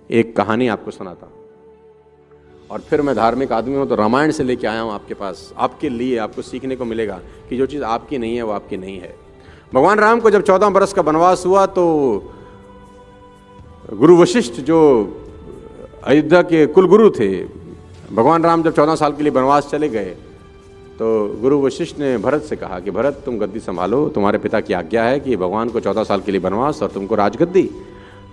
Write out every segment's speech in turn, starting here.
एक कहानी आपको सुनाता हूँ। और फिर मैं धार्मिक आदमी हूँ तो रामायण से लेके आया हूँ आपके पास, आपके लिए, आपको सीखने को मिलेगा कि जो चीज़ आपकी नहीं है वो आपकी नहीं है। भगवान राम को जब 14 बरस का वनवास हुआ तो गुरु वशिष्ठ जो अयोध्या के कुल गुरु थे, भगवान राम जब 14 साल के लिए वनवास चले गए तो गुरु वशिष्ठ ने भरत से कहा कि भरत तुम गद्दी संभालो, तुम्हारे पिता की आज्ञा है कि भगवान को 14 साल के लिए वनवास और तुमको राजगद्दी।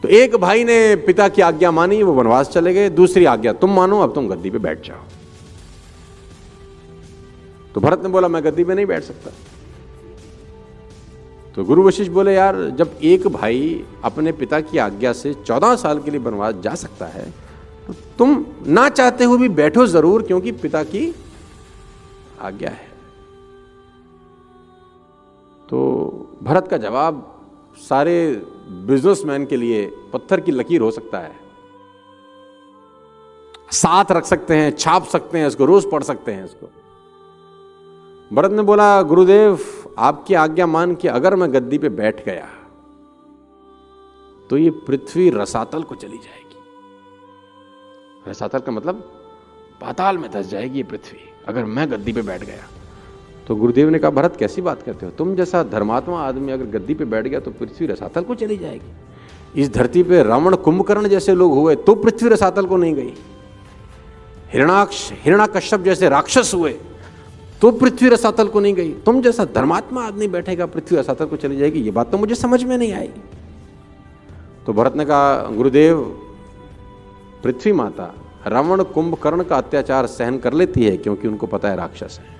तो एक भाई ने पिता की आज्ञा मानी, वो वनवास चले गए। दूसरी आज्ञा तुम मानो, अब तुम गद्दी पे बैठ जाओ। तो भरत ने बोला मैं गद्दी पे नहीं बैठ सकता। तो गुरु वशिष्ठ बोले यार, जब एक भाई अपने पिता की आज्ञा से 14 साल के लिए वनवास जा सकता है तो तुम ना चाहते हुए भी बैठो जरूर, क्योंकि पिता की आज्ञा है। तो भरत का जवाब सारे बिजनेसमैन के लिए पत्थर की लकीर हो सकता है। साथ रख सकते हैं, छाप सकते हैं इसको, रोज पढ़ सकते हैं इसको। भरत ने बोला गुरुदेव आपकी आज्ञा मान के अगर मैं गद्दी पे बैठ गया तो ये पृथ्वी रसातल को चली जाएगी। रसातल का मतलब पाताल में धंस जाएगी ये पृथ्वी, अगर मैं गद्दी पे बैठ गया। तो गुरुदेव ने कहा भरत कैसी बात करते हो, तुम जैसा धर्मात्मा आदमी अगर गद्दी पे बैठ गया तो पृथ्वी रसातल को चली जाएगी। इस धरती पे रावण कुंभकर्ण जैसे लोग हुए तो पृथ्वी रसातल को नहीं गई। हिरण्याकश्यप जैसे राक्षस हुए तो पृथ्वी रसातल को नहीं गई। तुम जैसा धर्मात्मा आदमी बैठेगा पृथ्वी रसातल को चली जाएगी, ये बात तो मुझे समझ में नहीं आई। तो भरत ने कहा गुरुदेव पृथ्वी माता रावण कुंभकर्ण का अत्याचार सहन कर लेती है क्योंकि उनको पता है राक्षस है।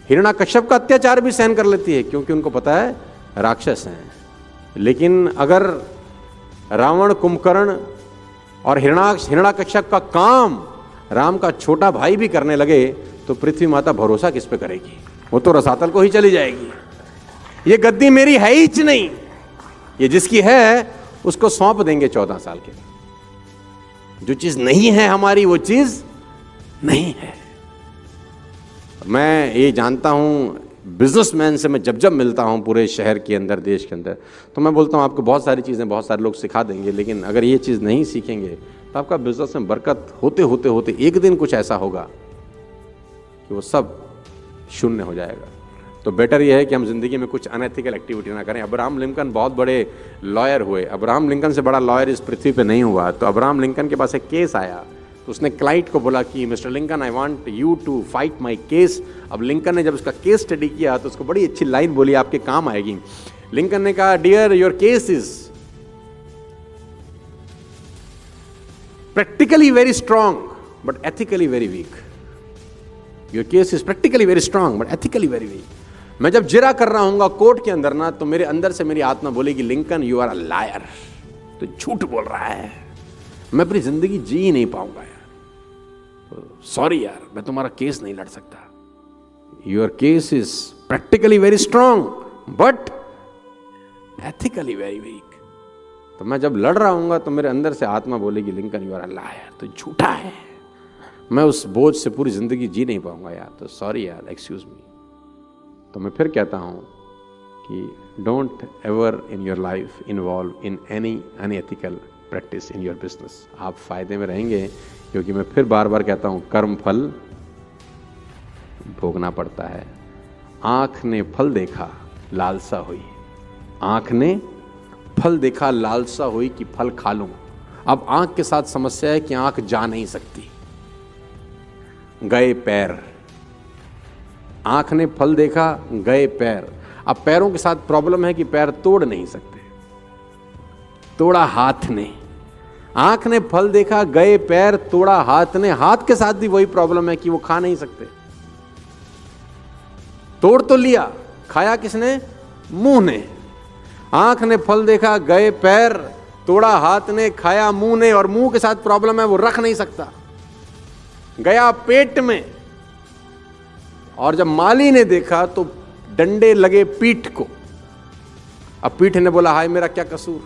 हिरण्याकश्यप का अत्याचार भी सहन कर लेती है क्योंकि उनको पता है राक्षस हैं। लेकिन अगर रावण कुंभकर्ण और हिरण्याकश्यप का काम राम का छोटा भाई भी करने लगे तो पृथ्वी माता भरोसा किस पे करेगी, वो तो रसातल को ही चली जाएगी। ये गद्दी मेरी है ही नहीं, ये जिसकी है उसको सौंप देंगे 14 साल के लिए। जो चीज नहीं है हमारी वो चीज नहीं है। मैं ये जानता हूँ बिजनेसमैन से मैं जब जब मिलता हूँ पूरे शहर के अंदर, देश के अंदर, तो मैं बोलता हूँ आपको बहुत सारी चीज़ें बहुत सारे लोग सिखा देंगे, लेकिन अगर ये चीज़ नहीं सीखेंगे तो आपका बिजनेस में बरकत होते होते होते एक दिन कुछ ऐसा होगा कि वो सब शून्य हो जाएगा। तो बेटर ये है कि हम जिंदगी में कुछ अनएथिकल एक्टिविटी ना करें। अब्राहम लिंकन बहुत बड़े लॉयर हुए, अब्राहम लिंकन से बड़ा लॉयर इस पृथ्वी पे नहीं हुआ। तो अब्राहम लिंकन के पास एक केस आया तो उसने क्लाइंट को बोला कि mister Lincoln I want you to fight my case. अब लिंकन ने जब उसका केस स्टडी किया तो उसको बड़ी अच्छी लाइन बोली, आपके काम आएगी। लिंकन ने कहा dear your case is practically very strong but ethically very weak. Your case is practically very strong but ethically very weak. मैं जब जिरा कर रहा हूंगा कोर्ट के अंदर ना, तो मेरे अंदर से मेरी आत्मा बोलेगी Lincoln you are a liar, तो झूठ बोल रहा है, मैं अपनी जिंदगी जी ही नहीं पाऊंगा यार, सॉरी यार मैं तुम्हारा केस नहीं लड़ सकता। Your case is practically very strong but ethically very week. तो मैं जब लड़ रहा हूंगा तो मेरे अंदर से आत्मा बोलेगी Lincoln you are a liar, तो झूठा है, मैं उस बोझ से पूरी जिंदगी जी नहीं पाऊंगा यार, तो सॉरी यार एक्सक्यूज मी। तो मैं फिर कहता हूं कि don't ever in your life involve in any unethical practice in your business. आप फायदे में रहेंगे, क्योंकि मैं फिर बार बार कहता हूं कर्म फल भोगना पड़ता है। आंख ने फल देखा लालसा हुई, आंख ने फल देखा लालसा हुई कि फल खा लूं। अब आंख के साथ समस्या है कि आंख जा नहीं सकती। गए पैर, आंख ने फल देखा गए पैर। अब पैरों के साथ प्रॉब्लम है कि पैर तोड़ नहीं सकते, तोड़ा हाथ ने। आंख ने फल देखा गए पैर, तोड़ा हाथ ने। हाथ के साथ भी वही प्रॉब्लम है कि वो खा नहीं सकते। तोड़ तो लिया, खाया किसने? मुंह ने। आंख ने फल देखा गए पैर, तोड़ा हाथ ने, खाया मुंह ने, और मुंह के साथ प्रॉब्लम है वो रख नहीं सकता, गया पेट में। और जब माली ने देखा तो डंडे लगे पीठ को। अब पीठ ने बोला हाय मेरा क्या कसूर,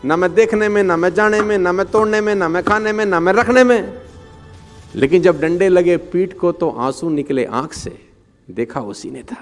ना मैं देखने में, ना मैं जाने में, ना मैं तोड़ने में, ना मैं खाने में, ना मैं रखने में। लेकिन जब डंडे लगे पीठ को तो आंसू निकले आंख से, देखा उसी ने था।